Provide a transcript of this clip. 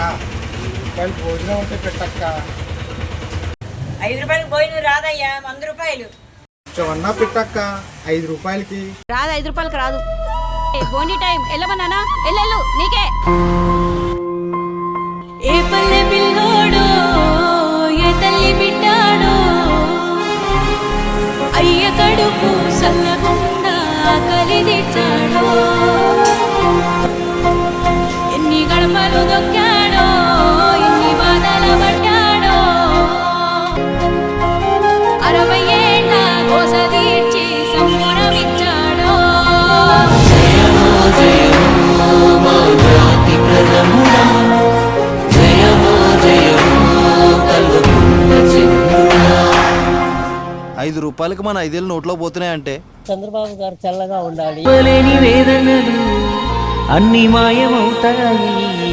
రూపాయలు భోజనం ఉంటే పెట్టక్క. 5 రూపాయలకి భోజనం రాదయ్యా, 100 రూపాయలు. కొంచెమన్నా పెట్టక్క, 5 రూపాయలకి రాదు. 5 రూపాయలకి రాదు. బోండి టైం ఎల్లమన్నానా, ఎల్లెల్లు నీకే. ఏ పల్లె పిల్లోడో ఏ తల్లి బిడ్డాడో అయ్య కడుపు సల్లగుండా కలిదిచ్చాడో, ఎన్ని గడపలు దొక్కాడో, ఎన్ని బాధలు పడ్డాడో, 60 ఏళ్ళ గోస తీర్చి సంబరమిచ్చాడో. జయమో జయమో మా జాతి ప్రథముడా, జయమో జయమో కల్లుకున్న చంద్రుడా. 5 రూపాయలకి మన 5 నోట్లో పోతున్నాయంటే చంద్రబాబు గారు చల్లగా ఉండాలి. వేదనలు అన్ని మాయమవుతాయి.